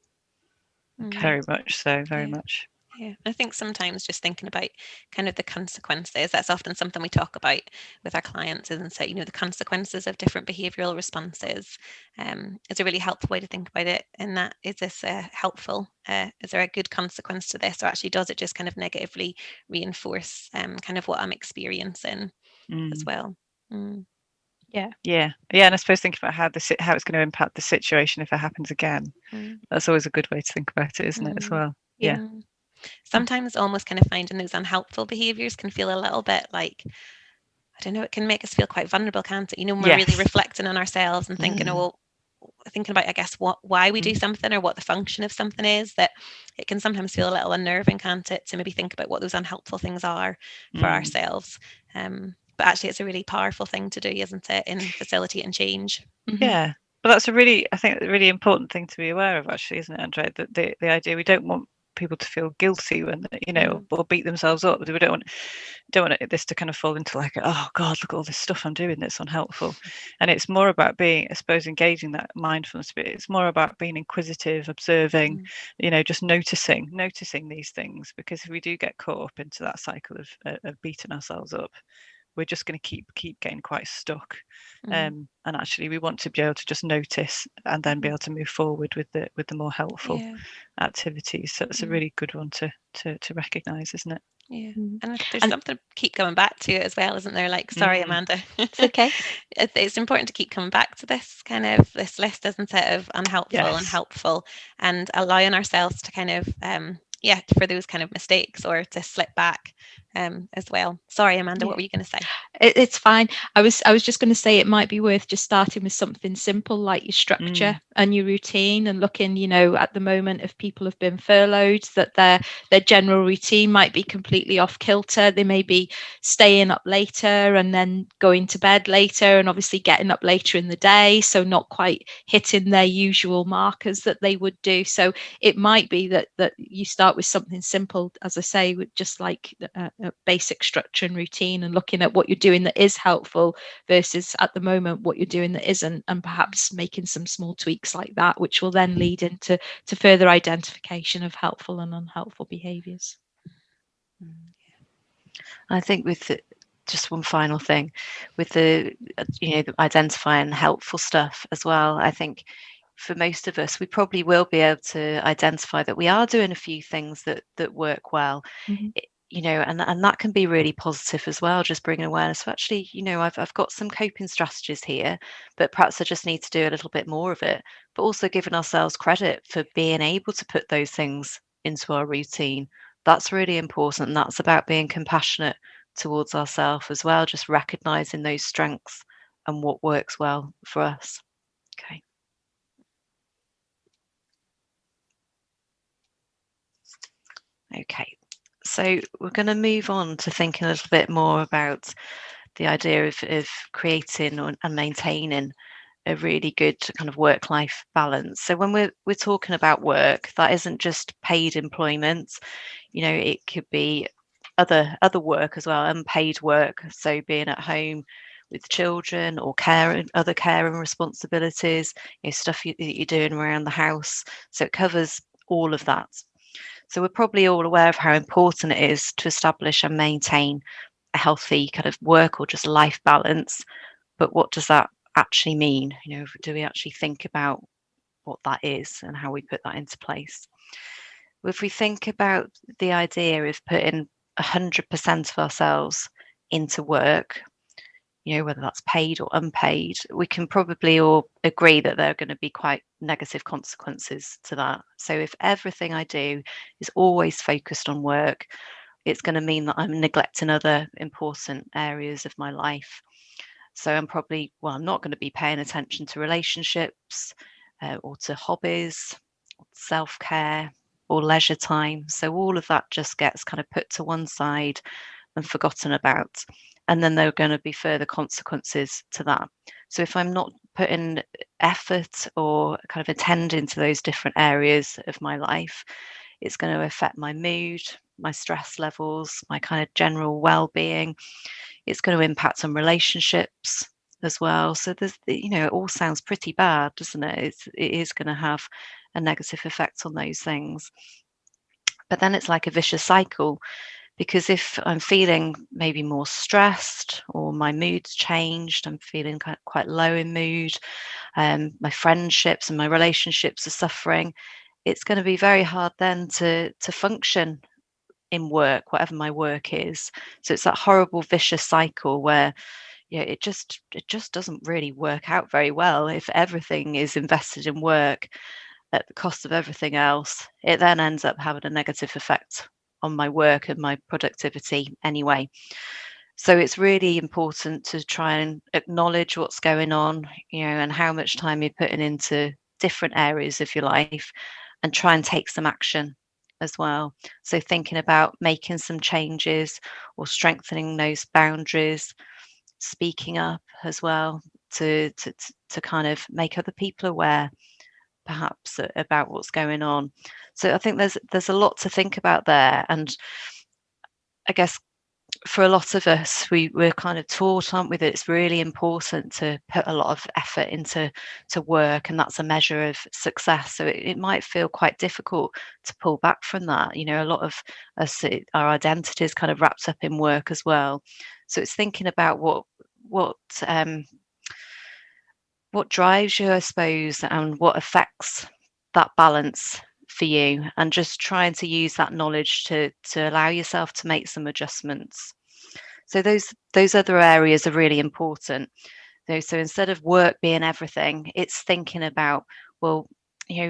Very much so, very much. Yeah, I think sometimes just thinking about kind of the consequences, that's often something we talk about with our clients, isn't it? The consequences of different behavioural responses is a really helpful way to think about it. And that, is this helpful? Is there a good consequence to this? Or actually does it just kind of negatively reinforce kind of what I'm experiencing as well? And I suppose thinking about how it's going to impact the situation if it happens again. That's always a good way to think about it, isn't it, as well? Sometimes almost kind of finding those unhelpful behaviours can feel a little bit like, I don't know, it can make us feel quite vulnerable, can't it? When we're really reflecting on ourselves and thinking, thinking about, I guess, why we do something or what the function of something is, that it can sometimes feel a little unnerving, can't it, to maybe think about what those unhelpful things are for ourselves. But actually it's a really powerful thing to do, isn't it, in facilitating change? Yeah, but that's a really important thing to be aware of, actually, isn't it, Andrea? That the idea, we don't want people to feel guilty when or beat themselves up. We don't want this to kind of fall into like, oh God, look at all this stuff I'm doing that's unhelpful. And it's more about being, I suppose, engaging that mindfulness bit. It's more about being inquisitive, observing, just noticing these things, because if we do get caught up into that cycle of beating ourselves up, we're just going to keep getting quite stuck. And actually we want to be able to just notice and then be able to move forward with the more helpful activities. So it's a really good one to recognize, isn't it? And there's something to keep coming back to it as well, isn't there? Like, sorry, Amanda. It's okay. It's important to keep coming back to this list, isn't it, of unhelpful and helpful, and allowing ourselves to kind of for those kind of mistakes or to slip back as well. Sorry, Amanda, what were you going to say? It's fine. I was just going to say it might be worth just starting with something simple like your structure and your routine, and looking, at the moment, if people have been furloughed, that their general routine might be completely off kilter. They may be staying up later and then going to bed later, and obviously getting up later in the day, so not quite hitting their usual markers that they would do. So it might be that you start with something simple, as I say, with just like basic structure and routine, and looking at what you're doing that is helpful versus at the moment what you're doing that isn't, and perhaps making some small tweaks like that, which will then lead into further identification of helpful and unhelpful behaviours. I think with just one final thing with the identifying helpful stuff as well, I think for most of us, we probably will be able to identify that we are doing a few things that work well. And that can be really positive as well, just bringing awareness. So actually, I've got some coping strategies here, but perhaps I just need to do a little bit more of it. But also giving ourselves credit for being able to put those things into our routine. That's really important. And that's about being compassionate towards ourselves as well, just recognizing those strengths and what works well for us. Okay. Okay, so we're going to move on to thinking a little bit more about the idea of creating and maintaining a really good kind of work-life balance. So when we're talking about work, that isn't just paid employment. It could be other work as well, unpaid work. So being at home with children or other caring responsibilities, stuff that you're doing around the house. So it covers all of that. So we're probably all aware of how important it is to establish and maintain a healthy kind of work or just life balance. But what does that actually mean? Do we actually think about what that is and how we put that into place? If we think about the idea of putting 100% of ourselves into work, whether that's paid or unpaid, we can probably all agree that there are going to be quite negative consequences to that. So if everything I do is always focused on work, it's going to mean that I'm neglecting other important areas of my life. So I'm not going to be paying attention to relationships or to hobbies, self-care or leisure time. So all of that just gets kind of put to one side and forgotten about. And then there are going to be further consequences to that. So if I'm not putting effort or kind of attending to those different areas of my life, it's going to affect my mood, my stress levels, my kind of general well-being. It's going to impact on relationships as well. So there's, it all sounds pretty bad, doesn't it? It is going to have a negative effect on those things. But then it's like a vicious cycle. Because if I'm feeling maybe more stressed or my mood's changed, I'm feeling quite low in mood, my friendships and my relationships are suffering, it's going to be very hard then to function in work, whatever my work is. So it's that horrible vicious cycle where it just doesn't really work out very well. If everything is invested in work at the cost of everything else, it then ends up having a negative effect on my work and my productivity anyway. So it's really important to try and acknowledge what's going on, and how much time you're putting into different areas of your life, and try and take some action as well. So thinking about making some changes or strengthening those boundaries, speaking up as well to kind of make other people aware perhaps about what's going on. So I think there's a lot to think about there. And I guess for a lot of us, we're kind of taught, aren't we, that it's really important to put a lot of effort into work, and that's a measure of success. So it might feel quite difficult to pull back from that. A lot of us, our identity is kind of wrapped up in work as well. So it's thinking about what drives you, I suppose, and what affects that balance for you, and just trying to use that knowledge to allow yourself to make some adjustments. So those other areas are really important. So instead of work being everything, it's thinking about, well,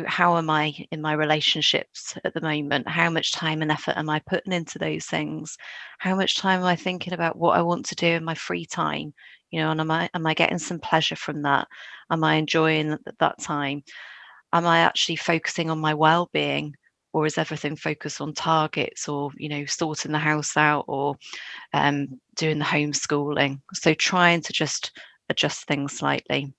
how am I in my relationships at the moment? How much time and effort am I putting into those things? How much time am I thinking about what I want to do in my free time? And am I getting some pleasure from that? Am I enjoying that time? Am I actually focusing on my well-being, or is everything focused on targets, or sorting the house out, or doing the homeschooling? So trying to just adjust things slightly.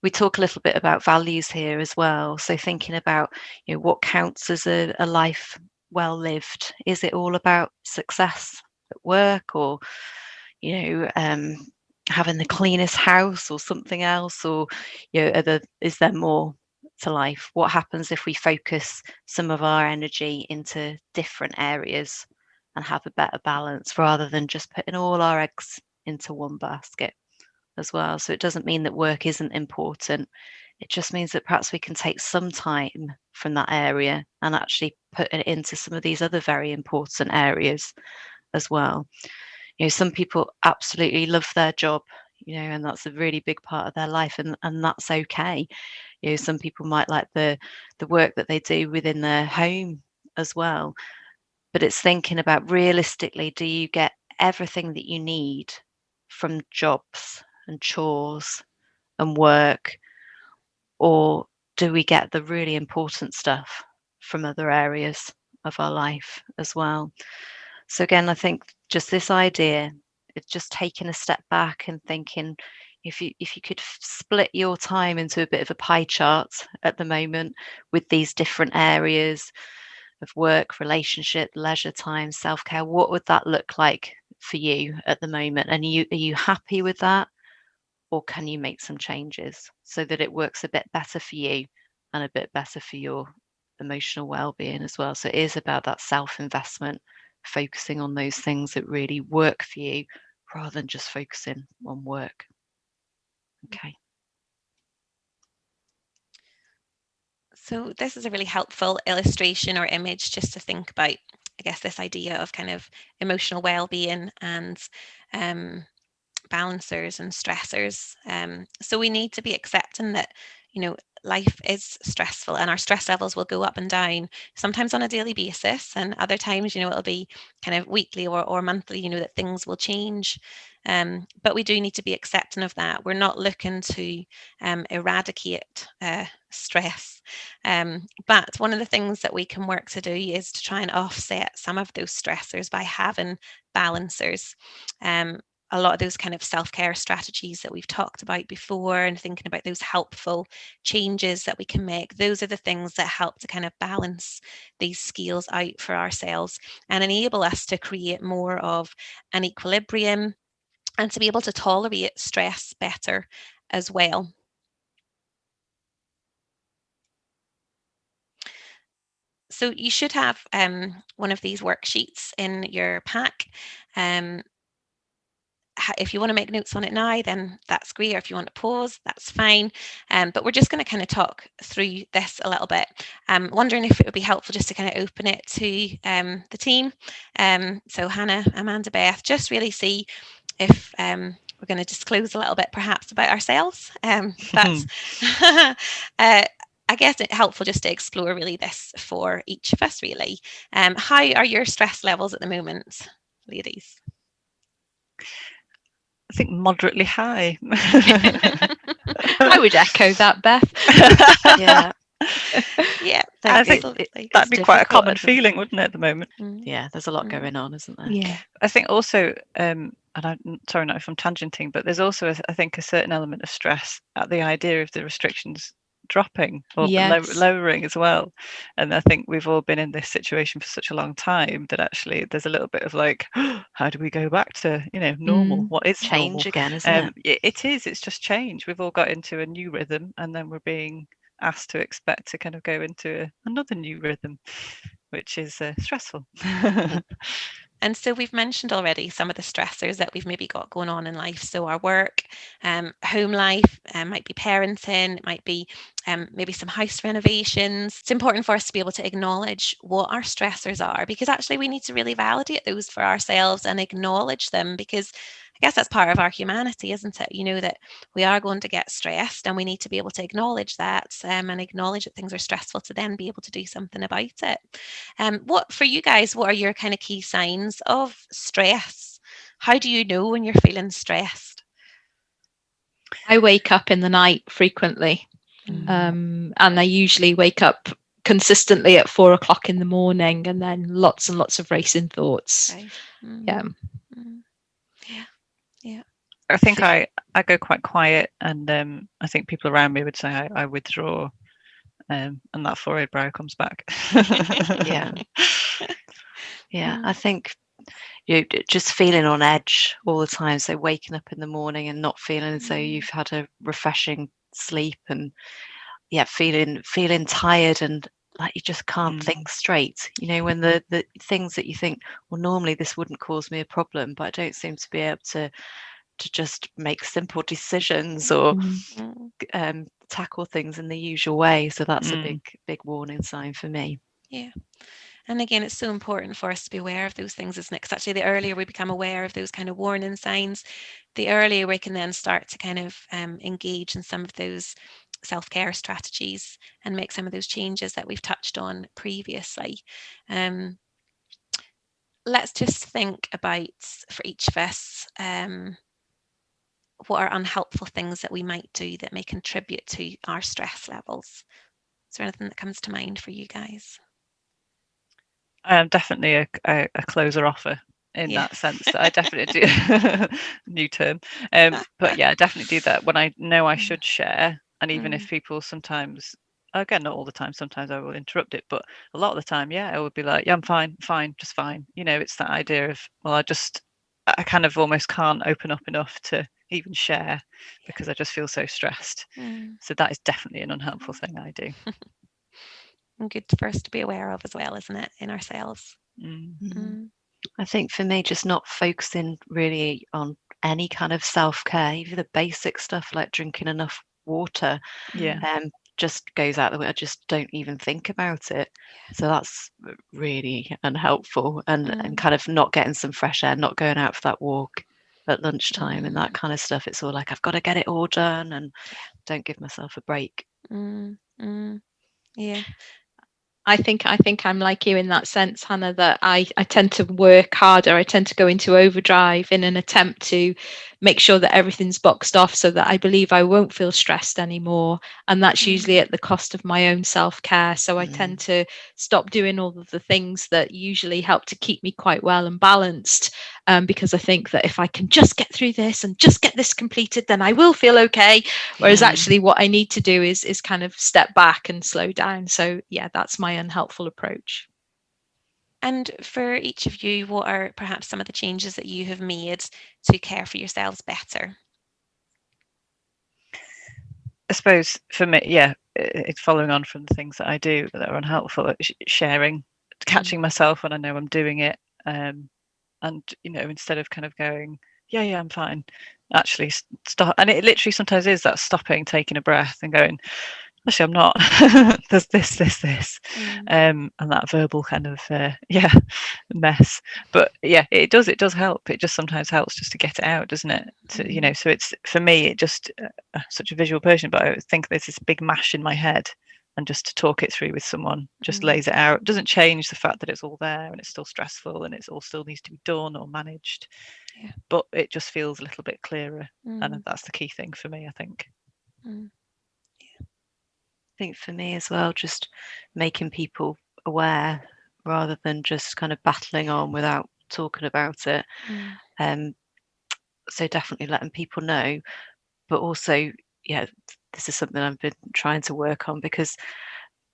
We talk a little bit about values here as well. So thinking about what counts as a life well lived? Is it all about success at work, or having the cleanest house, or something else, or is there more to life? What happens if we focus some of our energy into different areas and have a better balance, rather than just putting all our eggs into one basket as well? So it doesn't mean that work isn't important. It just means that perhaps we can take some time from that area and actually put it into some of these other very important areas as well. Some people absolutely love their job, and that's a really big part of their life, and that's okay. Some people might like the work that they do within their home as well. But it's thinking about, realistically, do you get everything that you need from jobs and chores and work, or do we get the really important stuff from other areas of our life as well? So again, I think just this idea, it's just taking a step back and thinking, if you could split your time into a bit of a pie chart at the moment, with these different areas of work, relationship, leisure time, self-care, what would that look like for you at the moment? And are you happy with that? Or can you make some changes so that it works a bit better for you and a bit better for your emotional well-being as well? So it is about that self-investment, focusing on those things that really work for you, rather than just focusing on work. Okay. So this is a really helpful illustration or image just to think about, I guess, this idea of kind of emotional well-being and balancers and stressors. So we need to be accepting that, life is stressful, and our stress levels will go up and down, sometimes on a daily basis, and other times, it'll be kind of weekly or monthly, that things will change. But we do need to be accepting of that. We're not looking to eradicate stress. But one of the things that we can work to do is to try and offset some of those stressors by having balancers. A lot of those kind of self-care strategies that we've talked about before, and thinking about those helpful changes that we can make, those are the things that help to kind of balance these scales out for ourselves and enable us to create more of an equilibrium and to be able to tolerate stress better as well. So you should have one of these worksheets in your pack. If you want to make notes on it now, then that's great. Or if you want to pause, that's fine. But we're just going to kind of talk through this a little bit. I'm wondering if it would be helpful just to kind of open it to the team. So Hannah, Amanda, Beth, just really see if we're going to disclose a little bit perhaps about ourselves. That's I guess it's helpful just to explore really this for each of us, really. How are your stress levels at the moment, ladies? I think moderately high. I would echo that, Beth. Yeah, I think that'd be quite a common feeling, wouldn't it, at the moment? Yeah, there's a lot going on, isn't there? Yeah. I think also, and I'm sorry not if I'm tangenting, but there's also, I think, a certain element of stress at the idea of the restrictions dropping or lowering as well. And I think we've all been in this situation for such a long time that actually there's a little bit of like, how do we go back to normal? What is change normal? again, isn't it? It is. It's just change. We've all got into a new rhythm, and then we're being asked to expect to kind of go into another new rhythm, which is stressful. And so we've mentioned already some of the stressors that we've maybe got going on in life. So our work, home life, might be parenting, it might be maybe some house renovations. It's important for us to be able to acknowledge what our stressors are, because actually we need to really validate those for ourselves and acknowledge them, because I guess that's part of our humanity, isn't it? That we are going to get stressed, and we need to be able to acknowledge that and acknowledge that things are stressful to then be able to do something about it. What for you guys, what are your kind of key signs of stress? How do you know when you're feeling stressed? I wake up in the night frequently, and I usually wake up consistently at 4 o'clock in the morning, and then lots and lots of racing thoughts. Okay. Yeah. I think I go quite quiet, and I think people around me would say I withdraw. and that forehead brow comes back. Yeah, I think you just feeling on edge all the time, so waking up in the morning and not feeling as though you've had a refreshing sleep, and feeling tired and like you just can't think straight, when the things that you think, well, normally this wouldn't cause me a problem, but I don't seem to be able to just make simple decisions or tackle things in the usual way. So that's a big warning sign for me. Yeah. And again, it's so important for us to be aware of those things, isn't it? Because actually the earlier we become aware of those kind of warning signs, the earlier we can then start to kind of engage in some of those self-care strategies and make some of those changes that we've touched on previously. Let's just think about, for each of us, what are unhelpful things that we might do that may contribute to our stress levels. Is there anything that comes to mind for you guys? Definitely a closer offer in that sense. I definitely do. New term. But yeah, I definitely do that when I know I should share. And even if people sometimes, again, not all the time, sometimes I will interrupt it, but a lot of the time, I would be like, yeah, I'm fine, just fine. It's that idea of, well, I kind of almost can't open up enough to even share because I just feel so stressed. So that is definitely an unhelpful thing I do. And good for us to be aware of as well, isn't it, in ourselves? I think for me, just not focusing really on any kind of self-care, even the basic stuff like drinking enough water, just goes out the way. I just don't even think about it. So that's really unhelpful, and kind of not getting some fresh air, not going out for that walk at lunchtime and that kind of stuff. It's all like, I've got to get it all done and don't give myself a break. Yeah. I think I'm like you in that sense, Hannah, that I tend to work harder. I tend to go into overdrive in an attempt to make sure that everything's boxed off so that I believe I won't feel stressed anymore. And that's usually at the cost of my own self-care. So I tend to stop doing all of the things that usually help to keep me quite well and balanced, because I think that if I can just get through this and just get this completed, then I will feel okay. Whereas actually what I need to do is kind of step back and slow down. So yeah, that's my unhelpful approach. And for each of you, what are perhaps some of the changes that you have made to care for yourselves better? I suppose for me, it's following on from the things that I do that are unhelpful, sharing, catching myself when I know I'm doing it, and instead of kind of going, yeah, I'm fine, actually stop. And it literally sometimes is that stopping, taking a breath and going, actually I'm not. There's this and that verbal kind of mess. But yeah, it does help. It just sometimes helps just to get it out, doesn't it? So it's, for me, it just such a visual person, but I think there's this big mash in my head, and just to talk it through with someone just lays it out. It doesn't change the fact that it's all there and it's still stressful and it's all still needs to be done or managed, but it just feels a little bit clearer. And that's the key thing for me, I think. I think for me as well, just making people aware rather than just kind of battling on without talking about it. So definitely letting people know, but also, this is something I've been trying to work on, because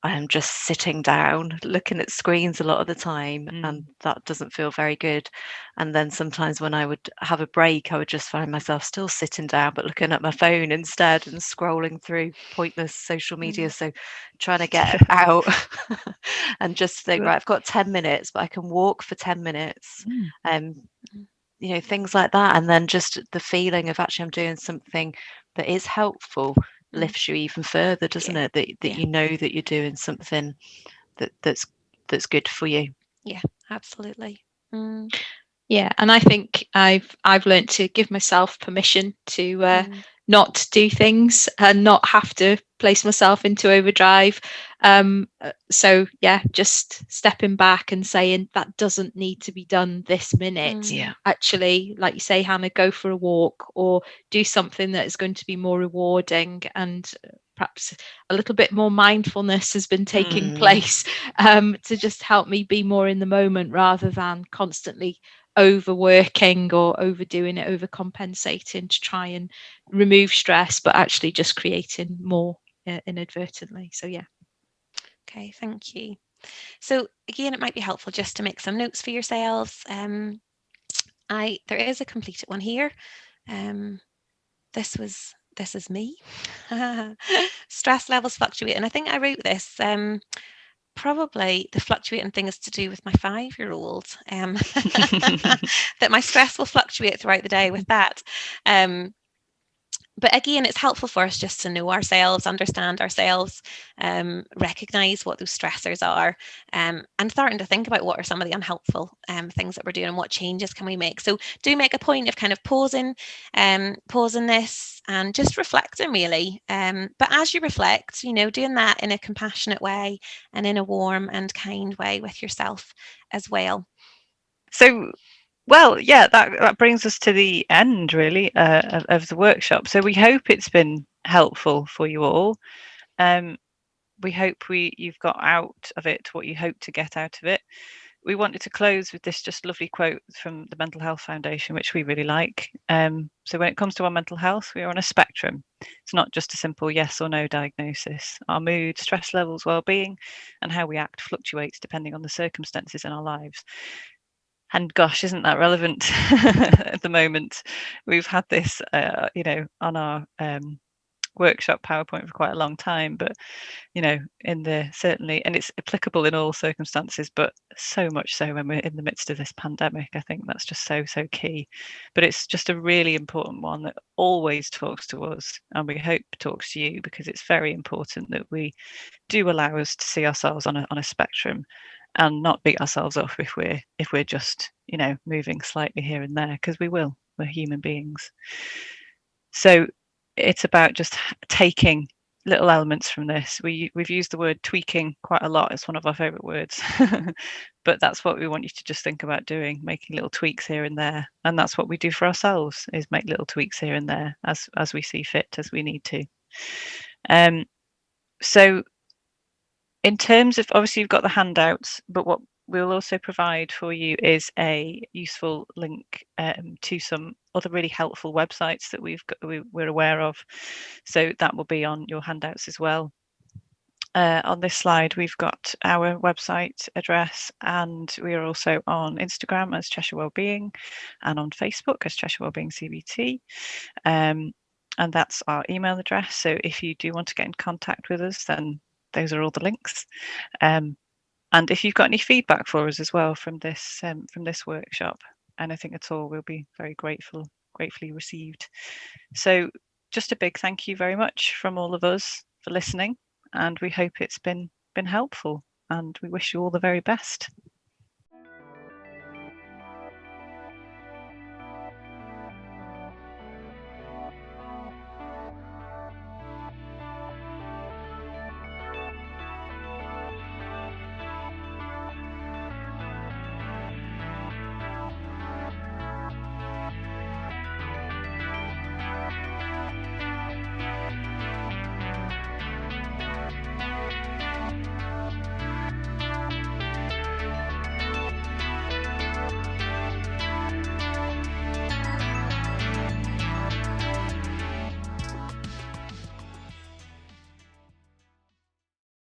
I am just sitting down looking at screens a lot of the time, and that doesn't feel very good. And then sometimes when I would have a break, I would just find myself still sitting down but looking at my phone instead and scrolling through pointless social media. So trying to get out and just think, right, I've got 10 minutes, but I can walk for 10 minutes. Things like that. And then just the feeling of actually I'm doing something that is helpful lifts you even further, doesn't it? That you know that you're doing something that's good for you. Yeah, absolutely. Yeah, and I think I've learned to give myself permission to not do things and not have to place myself into overdrive. So yeah, just stepping back and saying that doesn't need to be done this minute. Actually, like you say, Hannah, go for a walk or do something that is going to be more rewarding, and perhaps a little bit more mindfulness has been taking place to just help me be more in the moment rather than constantly overworking or overdoing it, overcompensating to try and remove stress, but actually just creating more inadvertently. So yeah. Okay, thank you. So again, it might be helpful just to make some notes for yourselves. There is a completed one here. This is me. Stress levels fluctuate, and I think I wrote this. Probably the fluctuating thing is to do with my 5-year-old. That my stress will fluctuate throughout the day with that. But again, it's helpful for us just to know ourselves, understand ourselves, recognize what those stressors are, and starting to think about what are some of the unhelpful things that we're doing and what changes can we make. So do make a point of kind of pausing this and just reflecting really. But as you reflect, doing that in a compassionate way and in a warm and kind way with yourself as well. So, well, yeah, that brings us to the end, really, of the workshop. So we hope it's been helpful for you all. We hope you've got out of it what you hope to get out of it. We wanted to close with this just lovely quote from the Mental Health Foundation, which we really like. So when it comes to our mental health, we are on a spectrum. It's not just a simple yes or no diagnosis. Our mood, stress levels, well-being, and how we act fluctuates depending on the circumstances in our lives. And gosh, isn't that relevant at the moment? We've had this, on our workshop PowerPoint for quite a long time, but certainly, and it's applicable in all circumstances, but so much so when we're in the midst of this pandemic. I think that's just so key. But it's just a really important one that always talks to us, and we hope talks to you, because it's very important that we do allow us to see ourselves on a spectrum and not beat ourselves up if we're just moving slightly here and there, because we're human beings. So it's about just taking little elements from this. We've used the word tweaking quite a lot. It's one of our favorite words. But that's what we want you to just think about doing, making little tweaks here and there. And that's what we do for ourselves, is make little tweaks here and there as we see fit, as we need to. So in terms of, obviously you've got the handouts, but what we'll also provide for you is a useful link to some other really helpful websites that we're aware of. So that will be on your handouts as well. On this slide, we've got our website address, and we are also on Instagram as Cheshire Wellbeing, and on Facebook as Cheshire Wellbeing CBT. And that's our email address. So if you do want to get in contact with us, then those are all the links. And if you've got any feedback for us as well from this workshop, anything at all, we'll be very gratefully received. So just a big thank you very much from all of us for listening, and we hope it's been helpful, and we wish you all the very best.